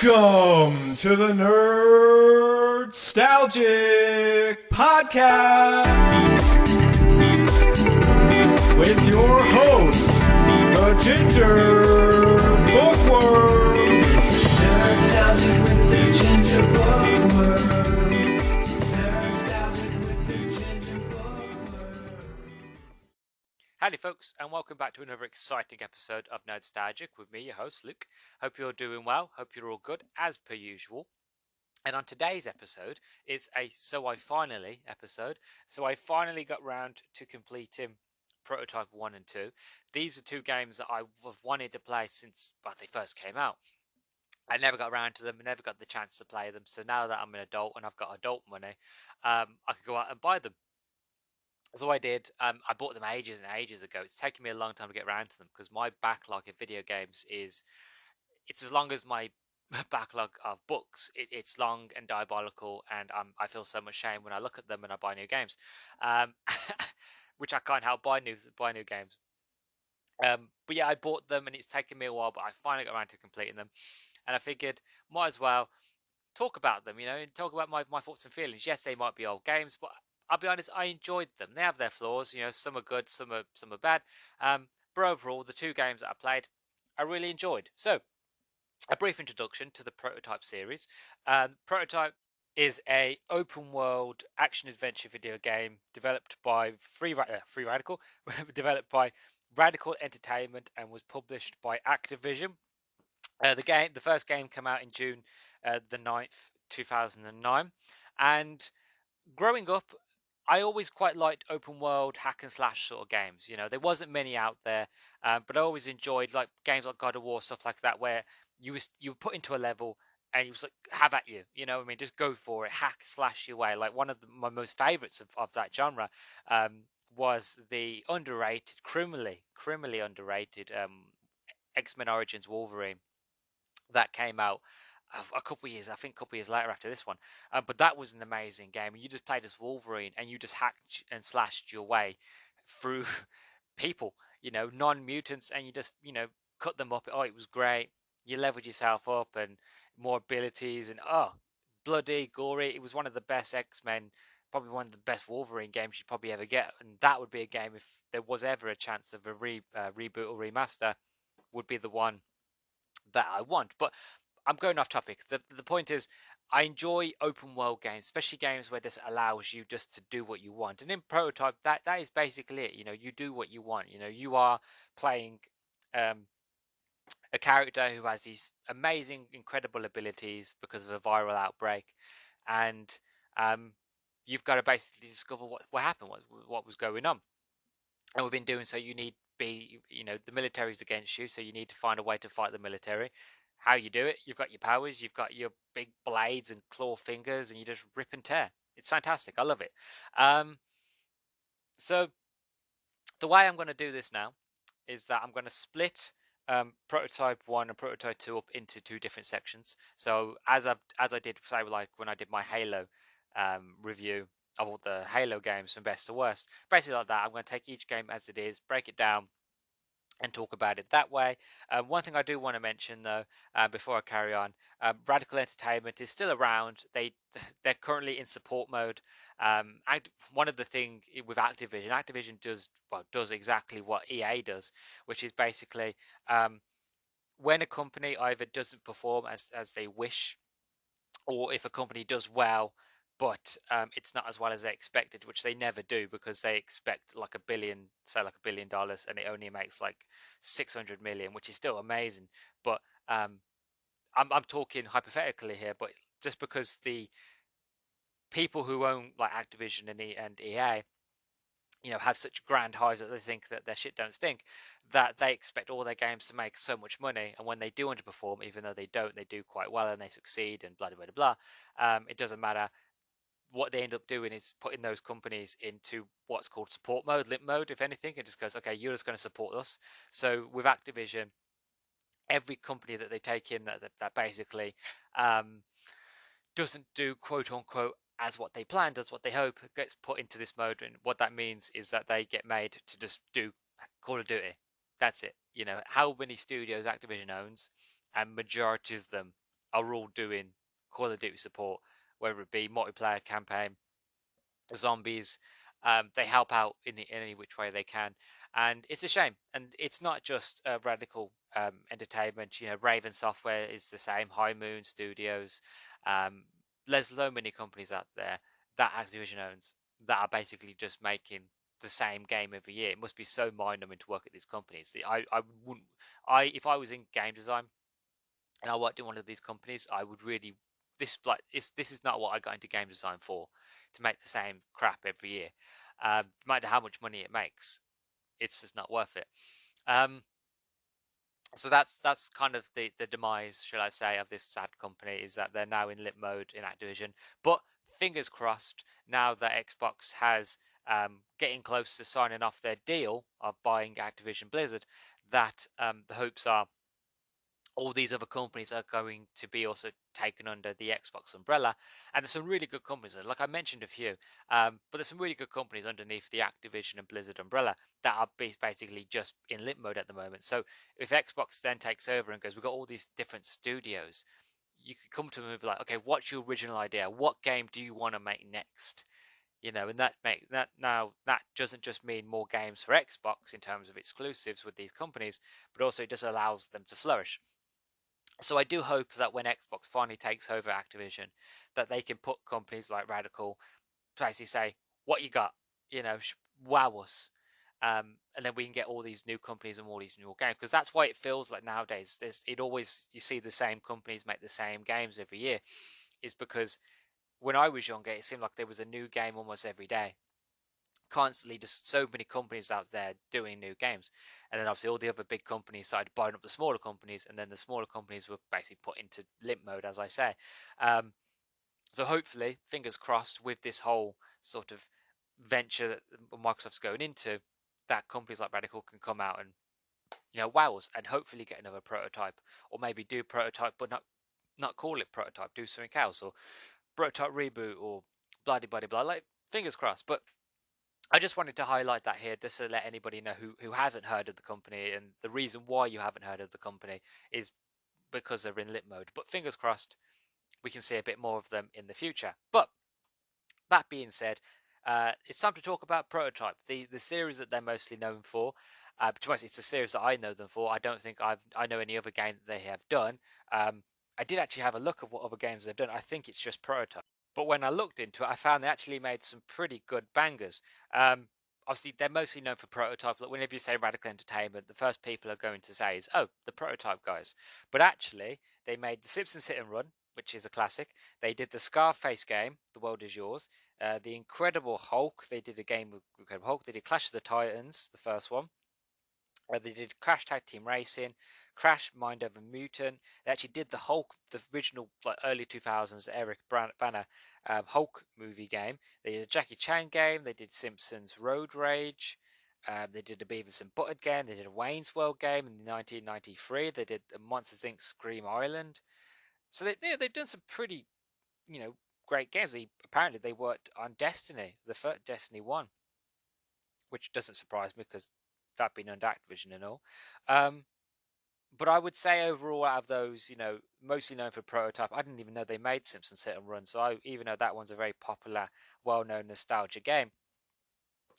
Welcome to the Nerdstalgic Podcast with your host, the Ginger Bookworm. Nerdstalgic with the Ginger Bookworm. Nerdstalgic with the Ginger Bookworm. Howdy folks, and welcome back to another exciting episode of Nerdstalgic with me, your host Luke. Hope you're doing well, hope you're all good as per usual. And on today's episode, it's a So I Finally episode. So I finally got round to completing Prototype 1 and 2. These are two games that I've wanted to play since they first came out. I never got around to them, never got the chance to play them. So now that I'm an adult and I've got adult money, I could go out and buy them. So I did. I bought them ages and ages ago. It's taken me a long time to get around to them because my backlog of video games it's as long as my backlog of books. It's long and diabolical, and I feel so much shame when I look at them and I buy new games, which I can't help buy new games. But yeah, I bought them and it's taken me a while, but I finally got around to completing them, and I figured might as well talk about them, and talk about my thoughts and feelings. Yes, they might be old games, but I'll be honest, I enjoyed them. They have their flaws, some are good, some are bad. But overall, the two games that I played, I really enjoyed. So, a brief introduction to the Prototype series. Prototype is a open world action adventure video game developed by Free Radical, developed by Radical Entertainment, and was published by Activision. The first game came out in June the 9th, 2009, and growing up, I always quite liked open world hack and slash sort of games. There wasn't many out there, but I always enjoyed like games like God of War, stuff like that, where you were put into a level and you was like, have at you, just go for it, hack slash your way. Like one of my most favorites of that genre was the underrated, criminally underrated X-Men Origins Wolverine that came out a couple of years later after this one. But that was an amazing game. You just played as Wolverine and you just hacked and slashed your way through people, non-mutants, and you just, cut them up. Oh, it was great. You leveled yourself up and more abilities, and bloody gory. It was one of the best X-Men, probably one of the best Wolverine games you'd probably ever get. And that would be a game, if there was ever a chance of a reboot or remaster, would be the one that I want. But I'm going off topic. The point is, I enjoy open world games, especially games where this allows you just to do what you want. And in Prototype, that is basically it. You do what you want. You are playing a character who has these amazing, incredible abilities because of a viral outbreak, and you've got to basically discover what happened, what was going on. And within doing so, the military's against you, so you need to find a way to fight the military. How you do it, you've got your powers, you've got your big blades and claw fingers, and you just rip and tear. It's fantastic. I love it. So the way I'm going to do this now is that I'm going to split Prototype 1 and Prototype 2 up into two different sections. So as I did, say, like when I did my Halo review of all the Halo games from best to worst, basically like that, I'm going to take each game as it is, break it down, and talk about it that way. One thing I do want to mention, though, before I carry on, Radical Entertainment is still around. They're currently in support mode. One of the things with Activision does exactly what EA does, which is basically when a company either doesn't perform as they wish, or if a company does well, but it's not as well as they expected, which they never do, because they expect like $1 billion, and it only makes like 600 million, which is still amazing. But I'm talking hypothetically here, but just because the people who own like Activision and EA, have such grand highs that they think that their shit don't stink, that they expect all their games to make so much money, and when they do underperform, even though they don't, they do quite well and they succeed and blah blah blah blah. It doesn't matter. What they end up doing is putting those companies into what's called support mode, limp mode, if anything. It just goes, okay, you're just going to support us. So with Activision, every company that they take in that basically doesn't do quote unquote as what they planned, does what they hope, gets put into this mode. And what that means is that they get made to just do Call of Duty. That's it. How many studios Activision owns, and majority of them are all doing Call of Duty support, whether it be multiplayer campaign, zombies. They help out in any which way they can, and it's a shame. And it's not just Radical Entertainment. Raven Software is the same. High Moon Studios. Um, there's so many companies out there that Activision owns that are basically just making the same game every year. It must be so mind-numbing to work at these companies. I wouldn't. If I was in game design and I worked in one of these companies, I would really this is not what I got into game design for, to make the same crap every year. No matter how much money it makes, it's just not worth it. So that's kind of the demise, shall I say, of this sad company, is that they're now in lit mode in Activision. But fingers crossed, now that Xbox has getting close to signing off their deal of buying Activision Blizzard, that the hopes are all these other companies are going to be also taken under the Xbox umbrella. And there's some really good companies, like I mentioned a few, but there's some really good companies underneath the Activision and Blizzard umbrella that are basically just in lit mode at the moment. So if Xbox then takes over and goes, we've got all these different studios, you could come to them and be like, okay, what's your original idea? What game do you want to make next? And that doesn't just mean more games for Xbox in terms of exclusives with these companies, but also it just allows them to flourish. So I do hope that when Xbox finally takes over Activision, that they can put companies like Radical basically say, what you got, wow us. And then we can get all these new companies and all these new games, because that's why it feels like nowadays you see the same companies make the same games every year. Is because when I was younger, it seemed like there was a new game almost every day, constantly, just so many companies out there doing new games. And then obviously all the other big companies started buying up the smaller companies, and then the smaller companies were basically put into limp mode, as I say. So hopefully, fingers crossed, with this whole sort of venture that Microsoft's going into, that companies like Radical can come out and wow us, and hopefully get another prototype, or maybe do prototype but not call it prototype, do something else, or prototype reboot, or blah blah blah. Like, fingers crossed. But I just wanted to highlight that here, just to let anybody know who hasn't heard of the company, and the reason why you haven't heard of the company is because they're in lit mode. But fingers crossed, we can see a bit more of them in the future. But that being said, it's time to talk about Prototype, the series that they're mostly known for. To us, it's a series that I know them for. I don't think I know any other game that they have done. I did actually have a look at what other games they've done. I think it's just Prototype. But when I looked into it, I found they actually made some pretty good bangers. Obviously, they're mostly known for Prototype. Like, whenever you say Radical Entertainment, the first people are going to say is, oh, the Prototype guys. But actually, they made The Simpsons Hit and Run, which is a classic. They did the Scarface game, The World Is Yours. The Incredible Hulk, they did a game with Incredible Hulk. They did Clash of the Titans, the first one. They did Crash Tag Team Racing, Crash Mind Over Mutant. They actually did the Hulk, the original early 2000s Eric Bana Hulk movie game. They did a Jackie Chan game. They did Simpsons Road Rage. They did a Beavis and Butthead game. They did a Wayne's World game in 1993. They did the Monsters Inc. Scream Island. So they've done some pretty great games. Apparently they worked on Destiny, the first Destiny 1, which doesn't surprise me because that being under Activision and all. But I would say overall, out of those, mostly known for Prototype, I didn't even know they made Simpsons Hit and Run. So even though that one's a very popular, well-known nostalgia game,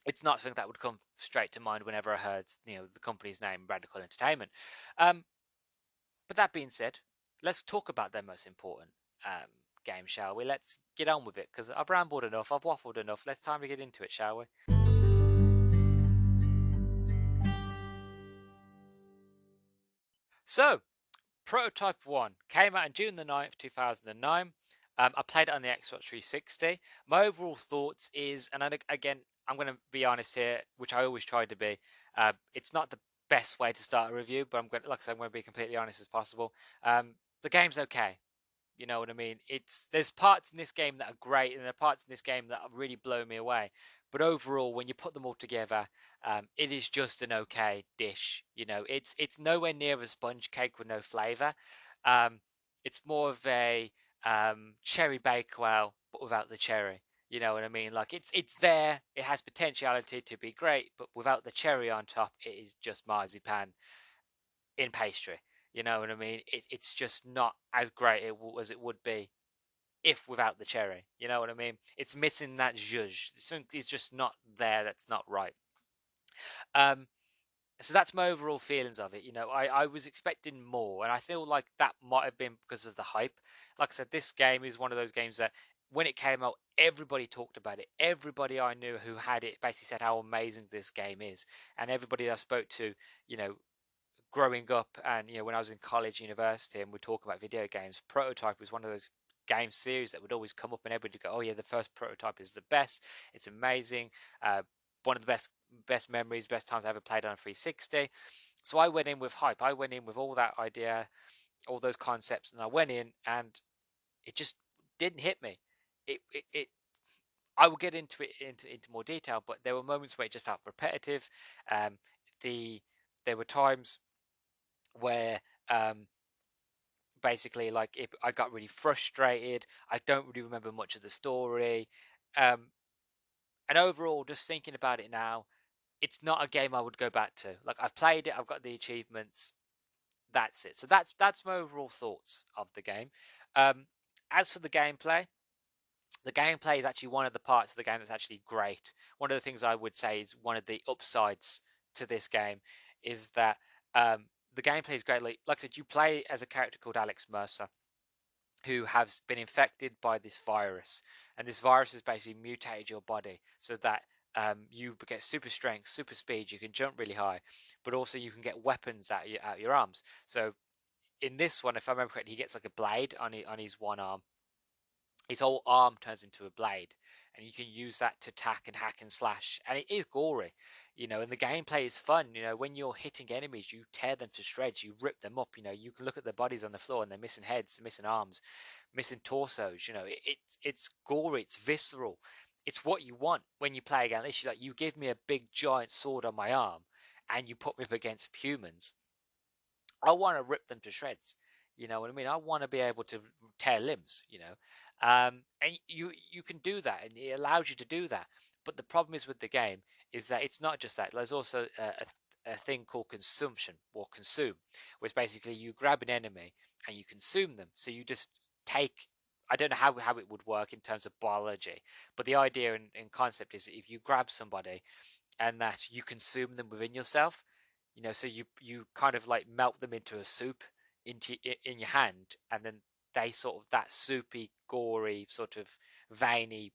it's not something that would come straight to mind whenever I heard, the company's name, Radical Entertainment. But that being said, let's talk about their most important game, shall we? Let's get on with it, because I've rambled enough, I've waffled enough. Let's time to get into it, shall we? So, Prototype 1 came out on June the 9th, 2009. I played it on the Xbox 360. My overall thoughts is, and again, I'm going to be honest here, which I always try to be. It's not the best way to start a review, but I'm going to be completely honest as possible. The game's okay. You know what I mean? There's parts in this game that are great, and there are parts in this game that really blow me away. But overall, when you put them all together, it is just an okay dish. It's nowhere near a sponge cake with no flavour. It's more of a cherry bakewell, but without the cherry. You know what I mean? Like, it's there. It has potentiality to be great, but without the cherry on top, it is just marzipan in pastry. You know what I mean? It's just not as great as it would be if without the cherry. You know what I mean? It's missing that zhuzh. Something's just not there. That's not right. Um, so that's my overall feelings of it. You know, I was expecting more, and I feel like that might have been because of the hype. Like I said, this game is one of those games that when it came out, everybody talked about it. Everybody I knew who had it basically said how amazing this game is, and everybody I spoke to, you know, growing up, and you know, when I was in college, university, and we talk about video games, Prototype was one of those game series that would always come up, and everybody would go, "Oh yeah, the first Prototype is the best. It's amazing. One of the best memories, best times I ever played on a 360." So I went in with hype. I went in with all that idea, all those concepts, and I went in, and it just didn't hit me. It I will get into it into more detail, but there were moments where it just felt repetitive. Um, there were times where basically I got really frustrated. I don't really remember much of the story, um, and overall, just thinking about it now, it's not a game I would go back to. Like I've played it, I've got the achievements. That's it. So that's my overall thoughts of the game. Um, as for the gameplay is actually one of the parts of the game that's actually great. One of the things I would say is one of the upsides to this game is that um, the gameplay is great. Like I said, you play as a character called Alex Mercer, who has been infected by this virus, and this virus has basically mutated your body so that you get super strength, super speed. You can jump really high, but also you can get weapons out your arms. So in this one, if I remember correctly, he gets like a blade on his one arm. His whole arm turns into a blade, and you can use that to tack and hack and slash, and it is gory, you know, and the gameplay is fun. You know, when you're hitting enemies, you tear them to shreds, you rip them up. You know, you can look at their bodies on the floor, and they're missing heads, they're missing arms, missing torsos. You know, it's gory, it's visceral. It's what you want when you play a game. Literally, like, you give me a big giant sword on my arm, and you put me up against humans. I want to rip them to shreds. You know what I mean? I want to be able to tear limbs. You know, and you can do that, and it allows you to do that. But the problem is with the game is that it's not just that. There's also a thing called consumption or consume, which basically you grab an enemy and you consume them. So you just take. I don't know how it would work in terms of biology, but the idea and concept is if you grab somebody and that you consume them within yourself, you know, so you kind of like melt them into a soup into in your hand, and then they sort of that soupy, gory, sort of veiny,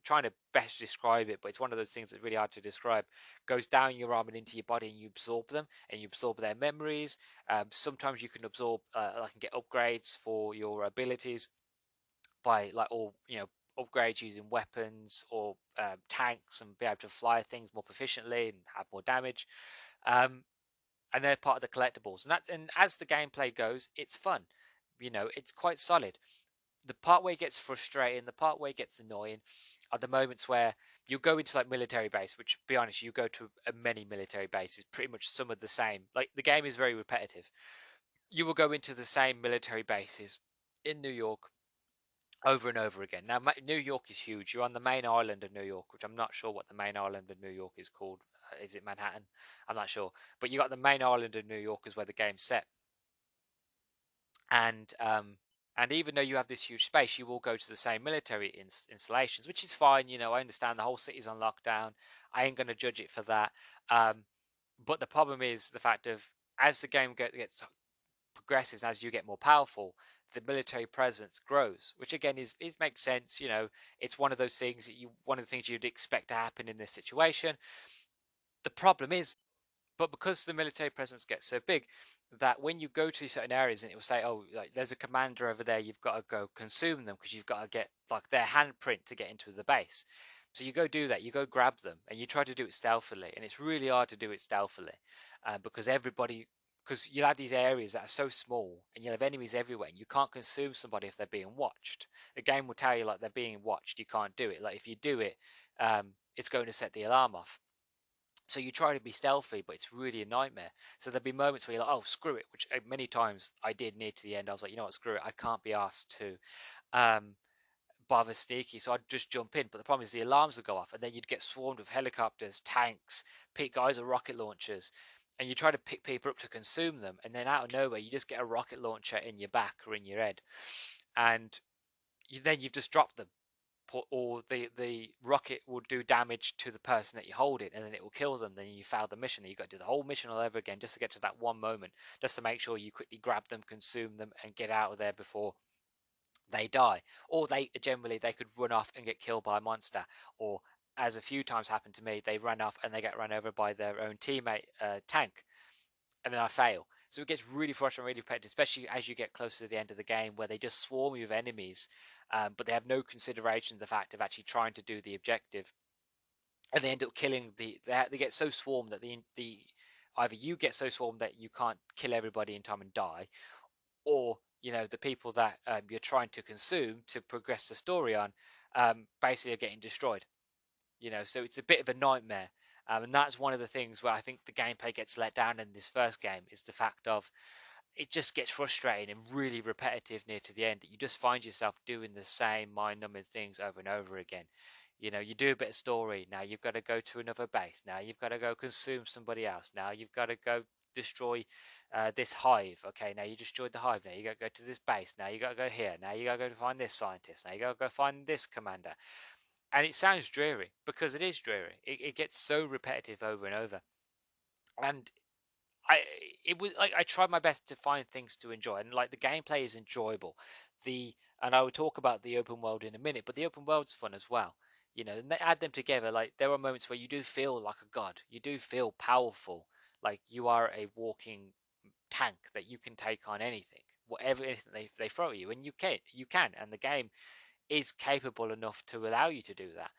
trying to best describe it, but it's one of those things that's really hard to describe, goes down your arm and into your body, and you absorb them, and you absorb their memories. Sometimes you can absorb like and get upgrades for your abilities by like, or you know, upgrades using weapons or tanks, and be able to fly things more proficiently and have more damage. um, and they're part of the collectibles, and as the gameplay goes, it's fun. You know, it's quite solid. The part where it gets frustrating, the part where it gets annoying, are the moments where you go into like military base, which, be honest, you go to many military bases, pretty much some of the same. Like, the game is very repetitive. You will go into the same military bases in New York over and over again. Now, New York is huge. You're on the main island of New York, which I'm not sure what the main island of New York is called. Is it Manhattan? I'm not sure. But you got the main island of New York is where the game's set. And even though you have this huge space, you will go to the same military installations, which is fine. You know, I understand the whole city's on lockdown. I ain't going to judge it for that. But the problem is the fact of, as the game gets progresses, as you get more powerful, the military presence grows, which again is makes sense. You know, it's one of those things that one of the things you'd expect to happen in this situation. The problem is, but because the military presence gets so big, that when you go to these certain areas, and it will say, oh, like, there's a commander over there, you've got to go consume them because you've got to get like their handprint to get into the base. So you go do that, you go grab them, and you try to do it stealthily, and it's really hard to do it stealthily, because you'll have these areas that are so small, and you'll have enemies everywhere, and you can't consume somebody if they're being watched. The game will tell you like they're being watched. You can't do it. Like, if you do it, it's going to set the alarm off. So you try to be stealthy, but it's really a nightmare. So there'll be moments where you're like, oh, screw it, which many times I did near to the end. I was like, you know what, screw it. I can't be asked to bother sneaky. So I'd just jump in. But the problem is the alarms would go off, and then you'd get swarmed with helicopters, tanks, guys with rocket launchers. and you try to pick people up to consume them, and then out of nowhere you just get a rocket launcher in your back or in your head, and then you've just dropped them, or the rocket will do damage to the person that you hold it, and then it will kill them. Then you failed the mission, and you've got to do the whole mission all over again just to get to that one moment, just to make sure you quickly grab them, consume them, and get out of there before they die. Or they could run off and get killed by a monster, or as a few times happened to me, they run off and they get run over by their own teammate tank, and then I fail. So it gets really frustrating, really repetitive, especially as you get closer to the end of the game, where they just swarm you with enemies, but they have no consideration of the fact of actually trying to do the objective, and they end up killing they get so swarmed that the either you get so swarmed that you can't kill everybody in time and die, or the people that you're trying to consume to progress the story on basically are getting destroyed. So it's a bit of a nightmare. And that's one of the things where I think the gameplay gets let down in this first game, is the fact of it just gets frustrating and really repetitive near to the end, that you just find yourself doing the same mind-numbing things over and over again. You do a bit of story, now you've got to go to another base, now you've got to go consume somebody else, now you've got to go destroy this hive. Okay, now you destroyed the hive, now you got to go to this base, now you got to go here, now you got to go to find this scientist, now you got to go find this commander. And it sounds dreary, because it is dreary. It gets so repetitive over and over. And I tried my best to find things to enjoy, and like the gameplay is enjoyable. And I will talk about the open world in a minute, but the open world's fun as well. And they add them together. Like, there are moments where you do feel like a god. You do feel powerful, like you are a walking tank that you can take on anything, anything they throw at you, and you can, and the game is capable enough to allow you to do that.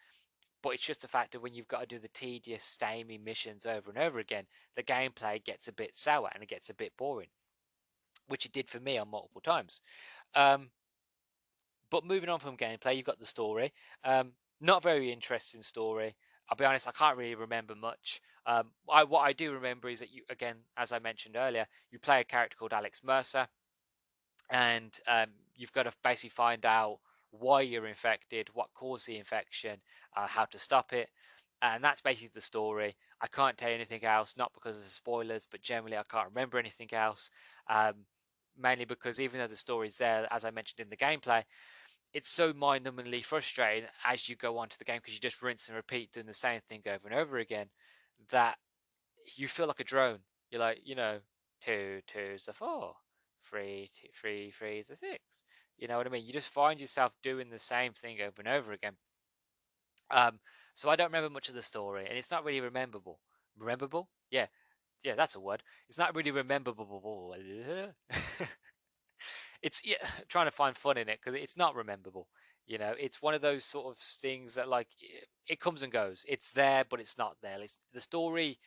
But it's just the fact that when you've got to do the tedious, samey missions over and over again, the gameplay gets a bit sour and it gets a bit boring, which it did for me on multiple times. But moving on from gameplay, you've got the story. Not very interesting story. I'll be honest, I can't really remember much. What I do remember is that you, again, as I mentioned earlier, you play a character called Alex Mercer, and you've got to basically find out why you're infected, what caused the infection, how to stop it, and that's basically the story. I can't tell you anything else, not because of the spoilers, but generally I can't remember anything else, mainly because even though the story's there, as I mentioned in the gameplay, it's so mind-numbingly frustrating as you go on to the game, because you just rinse and repeat doing the same thing over and over again, that you feel like a drone. You're like, 2 2's a 4, 3 3 3 is a 6. You know what I mean? You just find yourself doing the same thing over and over again. So I don't remember much of the story, and it's not really rememberable. Rememberable? Yeah, that's a word. It's not really rememberable. It's trying to find fun in it, because it's not rememberable. It's one of those sort of things that, like, it comes and goes. It's there, but it's not there. The story,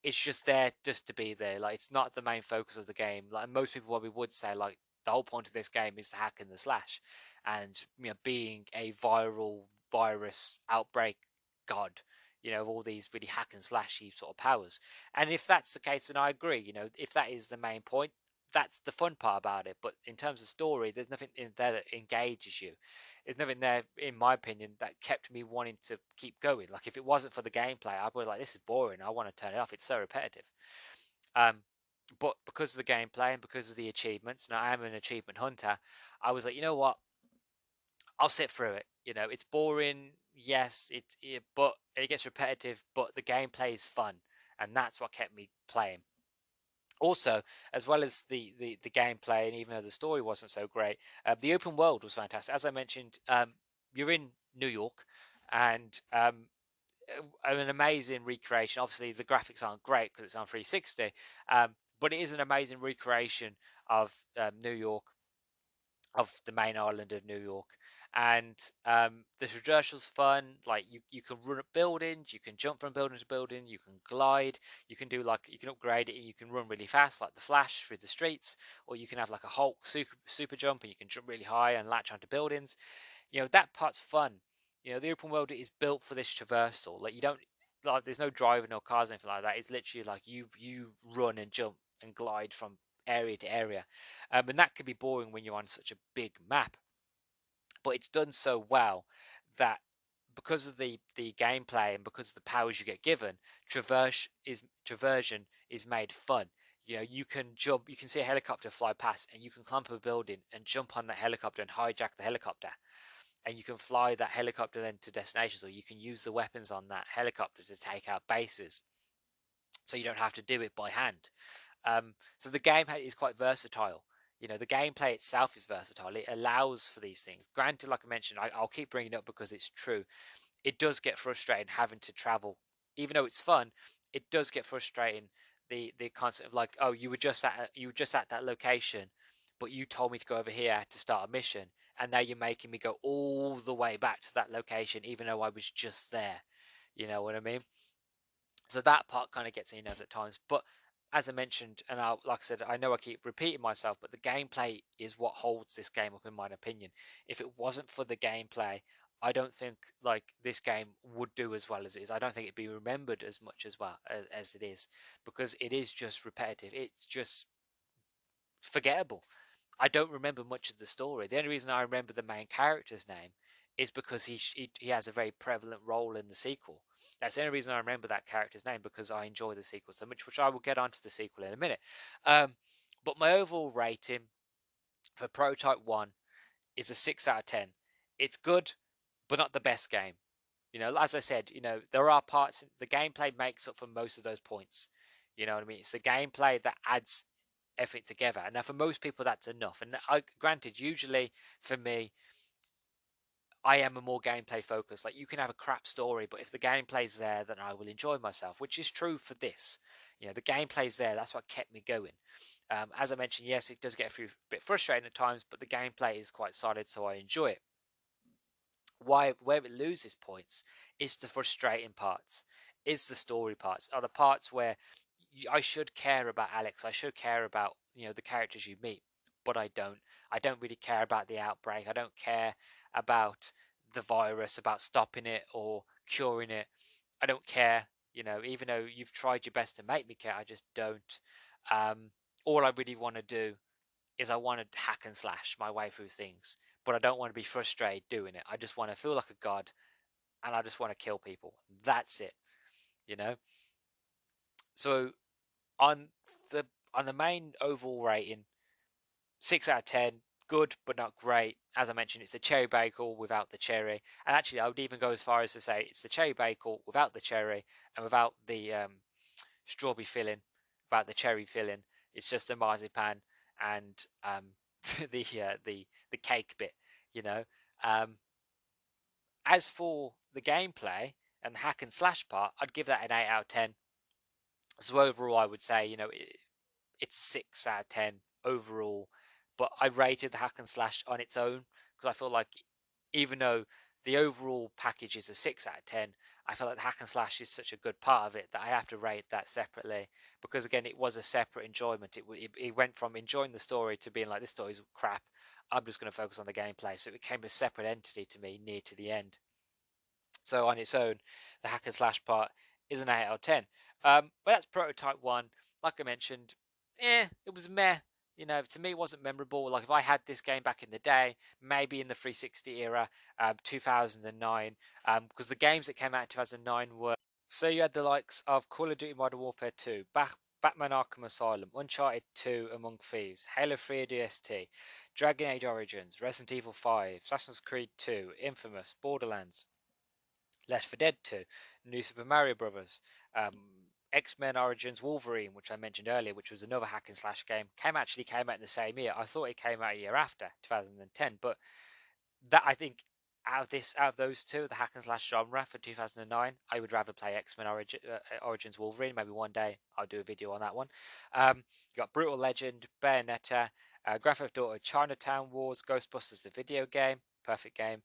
it's just there just to be there. Like, it's not the main focus of the game. Like, most people probably would say, like, the whole point of this game is the hack and the slash, and being a viral virus outbreak god, of all these really hack and slashy sort of powers. And if that's the case, then I agree. If that is the main point, that's the fun part about it. But in terms of story, there's nothing in there that engages you. There's nothing there, in my opinion, that kept me wanting to keep going. Like, if it wasn't for the gameplay, I'd be like, this is boring, I want to turn it off. It's so repetitive. But because of the gameplay and because of the achievements, and I am an achievement hunter, I was like, you know what? I'll sit through it. It's boring, yes, but it gets repetitive, but the gameplay is fun, and that's what kept me playing. Also, as well as the gameplay, and even though the story wasn't so great, the open world was fantastic. As I mentioned, you're in New York, and an amazing recreation. Obviously, the graphics aren't great because it's on 360, but it is an amazing recreation of New York, of the main island of New York. And the traversal's fun. Like, you can run up buildings, you can jump from building to building, you can glide, you can upgrade it, and you can run really fast like the Flash through the streets, or you can have like a Hulk super jump, and you can jump really high and latch onto buildings. That part's fun. The open world is built for this traversal. Like, you don't, like, there's no driving or cars or anything like that. It's literally like you run and jump and glide from area to area, and that can be boring when you're on such a big map. But it's done so well that because of the gameplay and because of the powers you get given, traversion is made fun. You know, you can jump, you can see a helicopter fly past, and you can climb up a building and jump on that helicopter and hijack the helicopter, and you can fly that helicopter then to destinations, or you can use the weapons on that helicopter to take out bases, so you don't have to do it by hand. So the game is quite versatile. You know, the gameplay itself is versatile. It allows for these things. Granted, like I mentioned, I'll keep bringing it up because it's true. It does get frustrating having to travel, even though it's fun. It does get frustrating. The concept of like, oh, you were just at that location, but you told me to go over here to start a mission, and now you're making me go all the way back to that location, even though I was just there. You know what I mean? So that part kind of gets in your nerves at times. But as I mentioned, and like I said, I know I keep repeating myself, but the gameplay is what holds this game up, in my opinion. If it wasn't for the gameplay, I don't think like this game would do as well as it is. I don't think it'd be remembered as much as well as it is, because it is just repetitive. It's just forgettable. I don't remember much of the story. The only reason I remember the main character's name is because he has a very prevalent role in the sequel. That's the only reason I remember that character's name, because I enjoy the sequel so much, which I will get onto the sequel in a minute. But my overall rating for Prototype 1 is a 6 out of 10. It's good, but not the best game. You know, as I said, you know, there are parts, the gameplay makes up for most of those points. You know what I mean? It's the gameplay that adds everything together. And now for most people, that's enough. And granted, usually for me, I am a more gameplay focused. Like, you can have a crap story, but if the gameplay's there, then I will enjoy myself, which is true for this. You know, the gameplay's there. That's what kept me going. As I mentioned, yes, it does get a bit frustrating at times, but the gameplay is quite solid, so I enjoy it. Where it loses points is the frustrating parts, is the story parts, are the parts where I should care about Alex, I should care about, you know, the characters you meet, but I don't. I don't really care about the outbreak. I don't care about the virus, about stopping it or curing it. I don't care, you know, even though you've tried your best to make me care, I just don't. All I really want to do is I want to hack and slash my way through things, but I don't want to be frustrated doing it. I just want to feel like a god, and I just want to kill people. That's it, you know. So on the main overall rating, 6 out of 10, good but not great. As I mentioned, it's a cherry bagel without the cherry, and actually, I would even go as far as to say it's the cherry bagel without the cherry and without the strawberry filling, without the cherry filling. It's just the marzipan and the cake bit, you know. Um, as for the gameplay and the hack and slash part, I'd give that an 8 out of 10. So overall, I would say, you know, it's 6 out of 10 overall. But I rated the hack and slash on its own, because I feel like even though the overall package is a 6 out of 10, I feel like the hack and slash is such a good part of it that I have to rate that separately, because again, it was a separate enjoyment. It went from enjoying the story to being like, this story's crap, I'm just going to focus on the gameplay. So it became a separate entity to me near to the end. So on its own, the hack and slash part is an 8 out of 10. But that's Prototype 1. Like I mentioned, it was meh. You know, to me, it wasn't memorable. Like, if I had this game back in the day, maybe in the 360 era, 2009, because the games that came out in 2009 were... So you had the likes of Call of Duty Modern Warfare 2, Batman Arkham Asylum, Uncharted 2 Among Thieves, Halo 3 DST, Dragon Age Origins, Resident Evil 5, Assassin's Creed 2, Infamous, Borderlands, Left 4 Dead 2, New Super Mario Brothers, X-Men Origins Wolverine, which I mentioned earlier, which was another hack and slash game, came out in the same year. I thought it came out a year after, 2010, but that, I think, out of those two, the hack and slash genre for 2009, I would rather play X-Men Origins Wolverine. Maybe one day I'll do a video on that one. You got Brutal Legend, Bayonetta, Grand Theft Auto Chinatown Wars, Ghostbusters the video game, perfect game.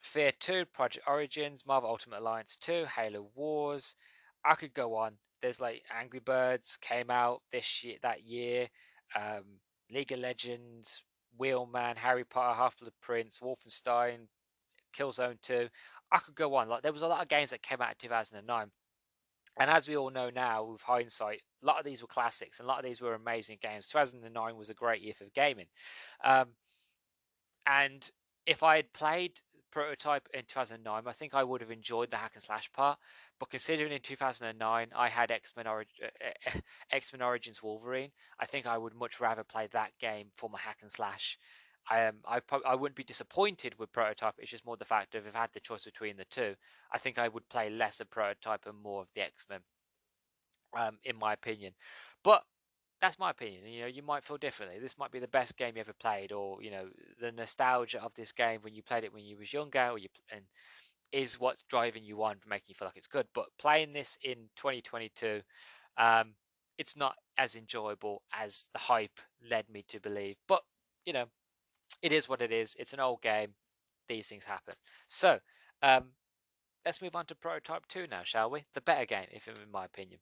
Fear 2, Project Origins, Marvel Ultimate Alliance 2, Halo Wars. I could go on. There's like Angry Birds came out that year. League of Legends, Wheelman, Harry Potter, Half-Blood Prince, Wolfenstein, Killzone 2. I could go on. Like, there was a lot of games that came out in 2009. And as we all know now, with hindsight, a lot of these were classics and a lot of these were amazing games. 2009 was a great year for gaming. And if I had played Prototype in 2009, I think I would have enjoyed the hack and slash part. But considering in 2009 I had X-Men Origins Wolverine, I think I would much rather play that game for my hack and slash. I wouldn't be disappointed with Prototype. It's just more the fact of if I had the choice between the two, I think I would play less of Prototype and more of the X-Men, in my opinion. But that's my opinion. You know, you might feel differently. This might be the best game you ever played, or you know, the nostalgia of this game when you played it when you was younger, and is what's driving you on, for making you feel like it's good. But playing this in 2022, um, it's not as enjoyable as the hype led me to believe. But you know, it is what it is. It's an old game. These things happen. So, let's move on to Prototype 2 now, shall we? The better game, if in my opinion.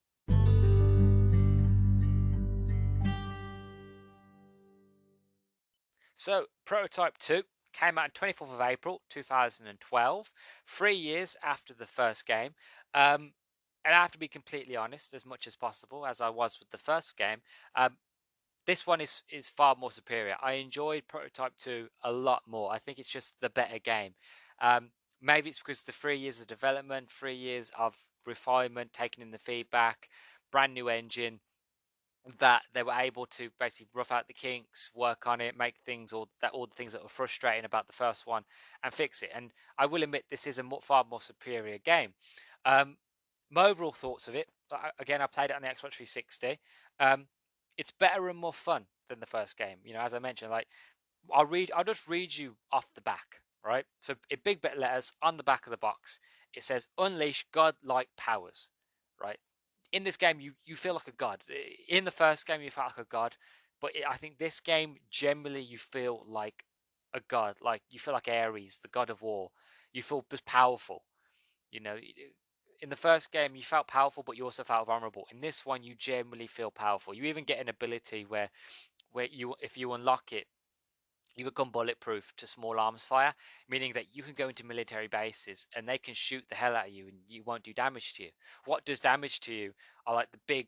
So, Prototype 2 came out on 24th of April 2012, 3 years after the first game. And I have to be completely honest, as much as possible, as I was with the first game. This one is far more superior. I enjoyed Prototype 2 a lot more. I think it's just the better game. Maybe it's because the 3 years of development, 3 years of refinement, taking in the feedback, brand new engine, that they were able to basically rough out the kinks, work on it, make things all the things that were frustrating about the first one, and fix it. And I will admit this is a far more superior game. My overall thoughts of it, again, I played it on the Xbox 360. It's better and more fun than the first game. You know, as I mentioned, like I'll just read you off the back, right? So in big bit letters on the back of the box, it says "Unleash godlike powers," right? In this game, you feel like a god. In the first game, you felt like a god, but I think this game generally you feel like a god. Like you feel like Ares, the god of war. You feel just powerful. You know, in the first game you felt powerful, but you also felt vulnerable. In this one, you generally feel powerful. You even get an ability where you, if you unlock it, you become bulletproof to small arms fire, meaning that you can go into military bases and they can shoot the hell out of you and you won't do damage to you. What does damage to you are like the big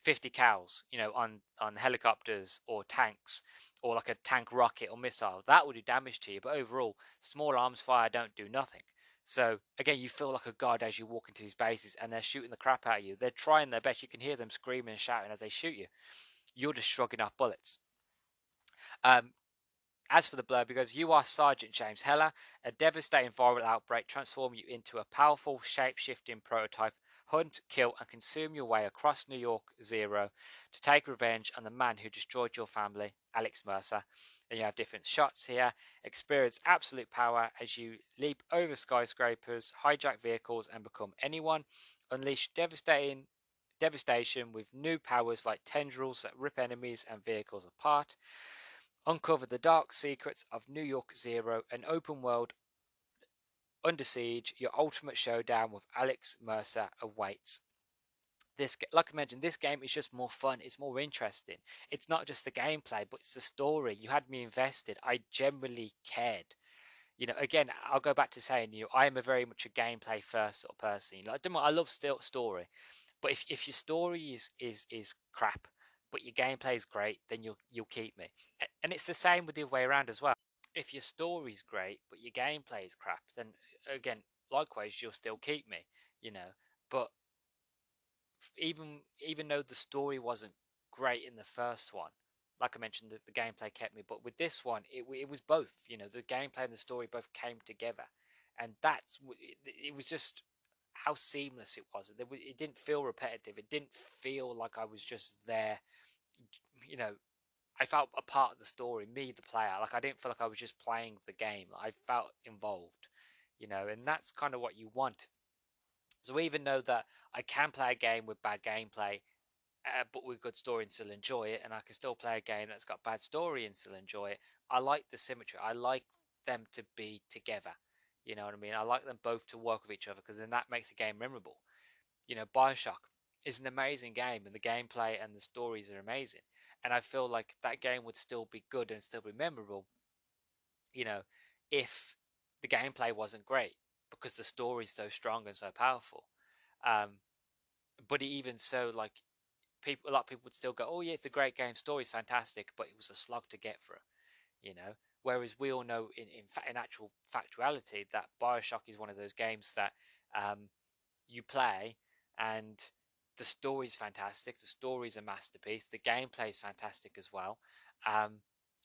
50 cals, you know, on helicopters or tanks, or like a tank rocket or missile. That will do damage to you, but overall, small arms fire don't do nothing. So again, you feel like a god as you walk into these bases and they're shooting the crap out of you. They're trying their best. You can hear them screaming and shouting as they shoot you. You're just shrugging off bullets. Um, as for the blurb, because you are Sergeant James Heller, a devastating viral outbreak transforms you into a powerful, shape-shifting prototype. Hunt, kill, and consume your way across New York Zero to take revenge on the man who destroyed your family, Alex Mercer. And you have different shots here. Experience absolute power as you leap over skyscrapers, hijack vehicles, and become anyone. Unleash devastation with new powers like tendrils that rip enemies and vehicles apart. Uncover the dark secrets of New York Zero, an open world under siege. Your ultimate showdown with Alex Mercer awaits. This, like I mentioned, this game is just more fun. It's more interesting. It's not just the gameplay, but it's the story. You had me invested. I genuinely cared. You know, again, I'll go back to saying, you know, I am a very much a gameplay first sort of person. Like, I love still story, but if your story is crap, but your gameplay is great, then you'll keep me. And it's the same with the other way around as well. If your story's great, but your gameplay is crap, then again, likewise, you'll still keep me. You know, but even though the story wasn't great in the first one, like I mentioned, the gameplay kept me. But with this one, it was both. You know, the gameplay and the story both came together, and it was just how seamless it was. It didn't feel repetitive. It didn't feel like I was just there. You know, I felt a part of the story, me, the player. Like I didn't feel like I was just playing the game. I felt involved. You know, and that's kind of what you want. So even though that I can play a game with bad gameplay, but with good story and still enjoy it, and I can still play a game that's got bad story and still enjoy it, I like the symmetry. I like them to be together. You know what I mean? I like them both to work with each other because then that makes the game memorable. You know, Bioshock is an amazing game, and the gameplay and the stories are amazing. And I feel like that game would still be good and still be memorable, you know, if the gameplay wasn't great because the story's so strong and so powerful. Um, but even so, like a lot of people would still go, "Oh yeah, it's a great game. Story's fantastic," but it was a slog to get through. You know, Whereas we all know in actual factuality that Bioshock is one of those games that you play and the story's fantastic. The story's a masterpiece. The gameplay is fantastic as well.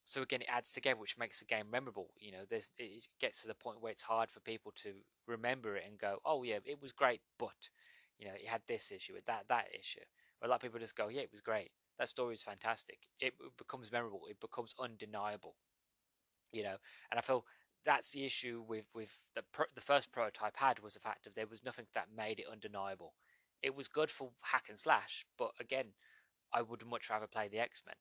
So again, it adds together, which makes the game memorable. It gets to the point where it's hard for people to remember it and go, "Oh yeah, it was great," but it had this issue, with that issue. But a lot of people just go, "Yeah, it was great. That story is fantastic." It becomes memorable. It becomes undeniable. And I feel that's the issue with the first prototype had, was the fact that there was nothing that made it undeniable. It was good for hack and slash, but again, I would much rather play the X-Men,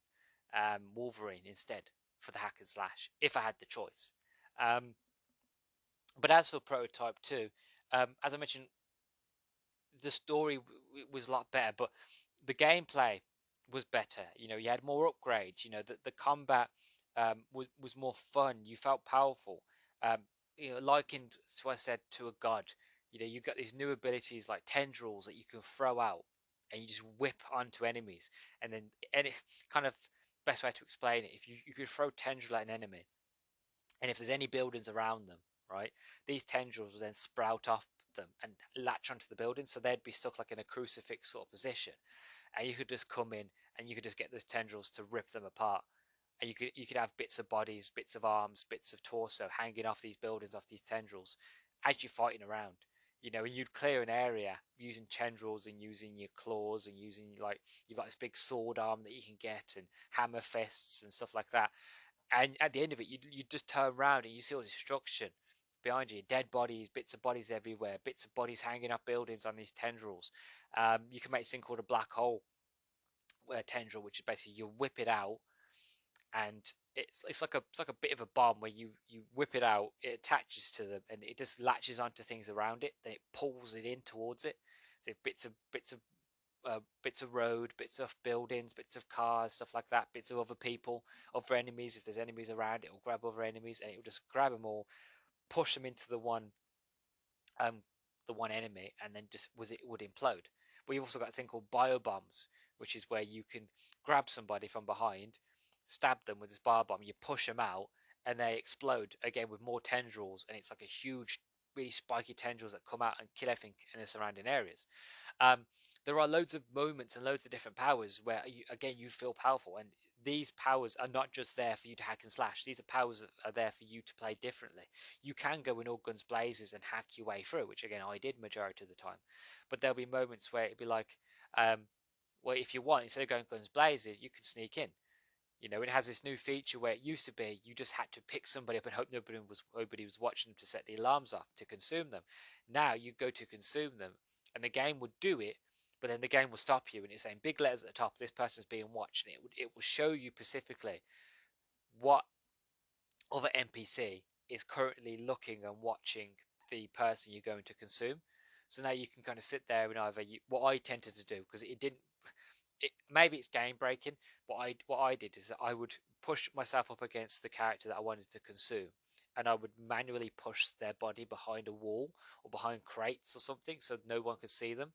Wolverine instead, for the hack and slash if I had the choice. But as for prototype 2, as I mentioned, the story was a lot better, but the gameplay was better. You had more upgrades. The combat was more fun. You felt powerful. Um, likened to what I said, to a god. You've got these new abilities like tendrils that you can throw out, and you just whip onto enemies. And then any kind of best way to explain it, if you could throw tendril at an enemy, and if there's any buildings around them, right, these tendrils will then sprout off them and latch onto the building, so they'd be stuck like in a crucifix sort of position, and you could just come in and you could just get those tendrils to rip them apart. And you could have bits of bodies, bits of arms, bits of torso hanging off these buildings, off these tendrils, as you're fighting around. And you'd clear an area using tendrils and using your claws and using, like, you've got this big sword arm that you can get, and hammer fists and stuff like that. And at the end of it, you just turn around and you see all this destruction behind you, dead bodies, bits of bodies everywhere, bits of bodies hanging off buildings on these tendrils. You can make this thing called a black hole tendril, which is basically you whip it out, and it's like a bit of a bomb where you whip it out, it attaches to them, and it just latches onto things around it. Then it pulls it in towards it. So bits of road, bits of buildings, bits of cars, stuff like that, bits of other people, other enemies. If there's enemies around, it will grab other enemies, and it will just grab them all, push them into um the one enemy, and then it would implode. But you've also got a thing called Biobombs, which is where you can grab somebody from behind, stab them with this biobomb, you push them out, and they explode again with more tendrils, and it's like a huge, really spiky tendrils that come out and kill everything in the surrounding areas. Um, there are loads of moments and loads of different powers where you feel powerful, and these powers are not just there for you to hack and slash. These are powers that are there for you to play differently. You can go in all guns blazes and hack your way through, which again I did majority of the time. But there'll be moments where it'd be like, well, if you want, instead of going guns blazes, you can sneak in. It has this new feature where it used to be you just had to pick somebody up and hope nobody was watching them to set the alarms off to consume them. Now you go to consume them, and the game would do it, but then the game will stop you, and it's saying big letters at the top, this person's being watched, and it will show you specifically what other NPC is currently looking and watching the person you're going to consume. So now you can kind of sit there and what I tended to do, because it didn't maybe it's game breaking, but what I did is that I would push myself up against the character that I wanted to consume, and I would manually push their body behind a wall or behind crates or something so no one could see them.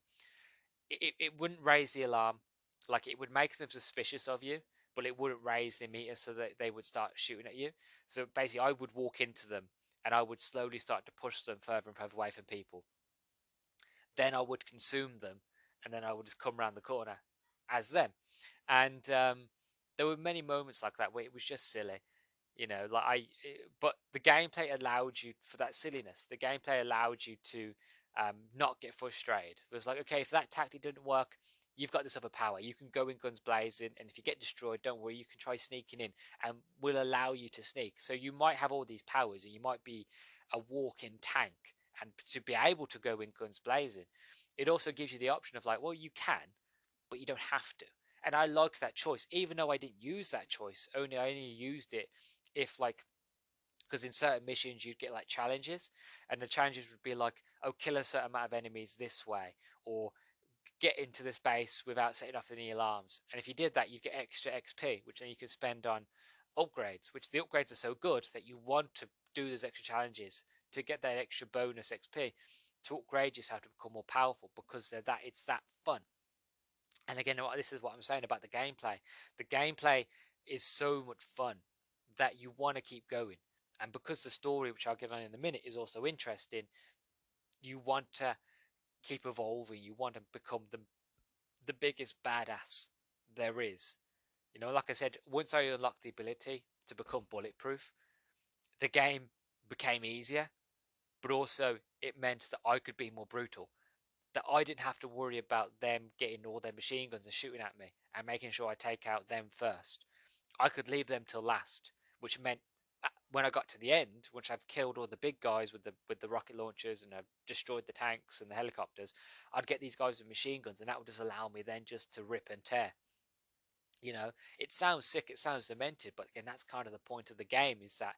It wouldn't raise the alarm, like it would make them suspicious of you, but it wouldn't raise the meter so that they would start shooting at you. So basically, I would walk into them and I would slowly start to push them further and further away from people. Then I would consume them, and then I would just come around the corner as them. And there were many moments like that where it was just silly, but the gameplay allowed you for that silliness. The gameplay allowed you to not get frustrated. It was like, okay, if that tactic didn't work, you've got this other power. You can go in guns blazing, and if you get destroyed, don't worry, you can try sneaking in, and we'll allow you to sneak. So you might have all these powers, and you might be a walking tank, and to be able to go in guns blazing, it also gives you the option of like, well, you can, but you don't have to. And I like that choice, even though I didn't use that choice. I only used it if, like, because in certain missions you'd get like challenges, and the challenges would be like, oh, kill a certain amount of enemies this way, or get into this base without setting off any alarms. And if you did that, you'd get extra XP, which then you could spend on upgrades, which the upgrades are so good that you want to do those extra challenges to get that extra bonus XP to upgrade yourself to become more powerful, because it's that fun. And again, this is what I'm saying about the gameplay. The gameplay is so much fun that you want to keep going. And because the story, which I'll get on in a minute, is also interesting, you want to keep evolving. You want to become the biggest badass there is. You know, like I said, once I unlocked the ability to become bulletproof, the game became easier, but also it meant that I could be more brutal. That I didn't have to worry about them getting all their machine guns and shooting at me and making sure I take out them first. I could leave them till last, which meant when I got to the end, once I've killed all the big guys with the rocket launchers and I've destroyed the tanks and the helicopters, I'd get these guys with machine guns, and that would just allow me then just to rip and tear. You know, it sounds sick, it sounds demented, but again, that's kind of the point of the game, is that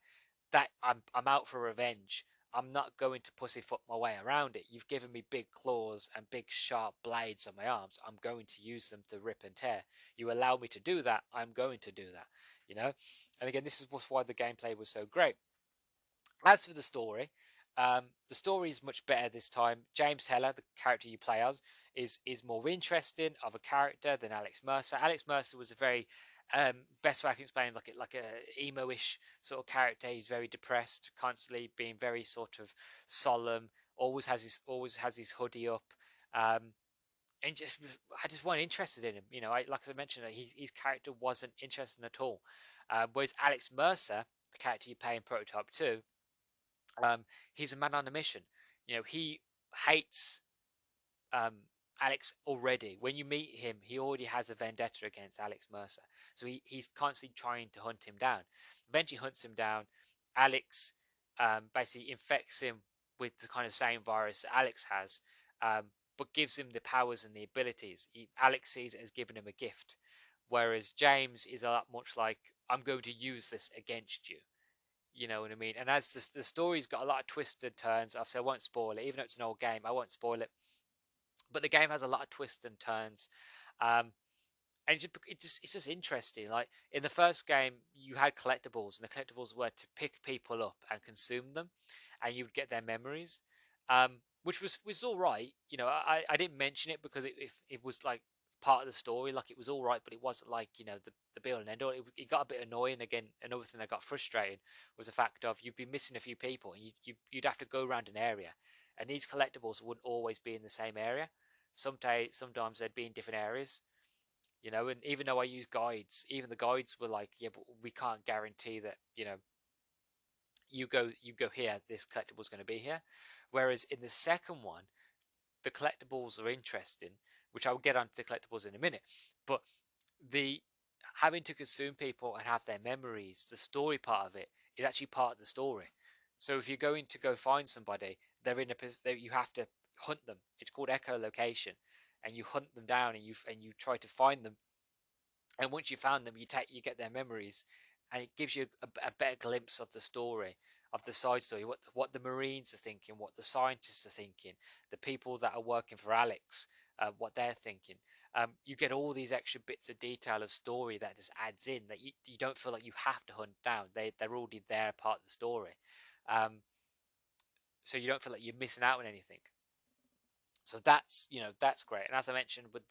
I'm out for revenge. I'm not going to pussyfoot my way around it. You've given me big claws and big sharp blades on my arms. I'm going to use them to rip and tear. You allow me to do that, I'm going to do that. You know, and again, this is why the gameplay was so great. As for the story is much better this time. James Heller, the character you play as, is more interesting of a character than Alex Mercer. Alex Mercer was a very best way I can explain him, like a emo-ish sort of character. He's very depressed, constantly being very sort of solemn. Always has his hoodie up, and I just wasn't interested in him. You know, like I mentioned, his character wasn't interesting at all. Whereas Alex Mercer, the character you play in Prototype 2, he's a man on a mission. You know, he hates um, Alex already. When you meet him, he already has a vendetta against Alex Mercer. So he's constantly trying to hunt him down. Eventually hunts him down. Alex basically infects him with the kind of same virus that Alex has, but gives him the powers and the abilities. Alex sees it as giving him a gift. Whereas James is a lot much like, I'm going to use this against you. You know what I mean? And as the story's got a lot of twists and turns, obviously I won't spoil it. Even though it's an old game, I won't spoil it. But the game has a lot of twists and turns, and it's just interesting. Like in the first game, you had collectibles, and the collectibles were to pick people up and consume them, and you would get their memories, which was all right. You know, I didn't mention it because it was like part of the story. Like it was all right, but it wasn't like, you know, the be all and end all. It got a bit annoying. Again, another thing that got frustrating was the fact of you'd be missing a few people, and you'd have to go around an area, and these collectibles wouldn't always be in the same area. Sometimes they'd be in different areas, you know. And even though I use guides, even the guides were like, yeah, but we can't guarantee that, you know, you go here, this collectible's going to be here. Whereas in the second one, the collectibles are interesting, which I'll get onto the collectibles in a minute. But the having to consume people and have their memories, the story part of it, is actually part of the story. So if you're going to go find somebody, they're in a position, you have to hunt them. It's called echolocation, and you hunt them down, and you try to find them. And once you found them, you get their memories, and it gives you a better glimpse of the story, of the side story, what the Marines are thinking, what the scientists are thinking, the people that are working for Alex, what they're thinking. You get all these extra bits of detail of story that just adds in, that you don't feel like you have to hunt down. They're already there, part of the story. So you don't feel like you're missing out on anything. So that's, you know, that's great. And as I mentioned with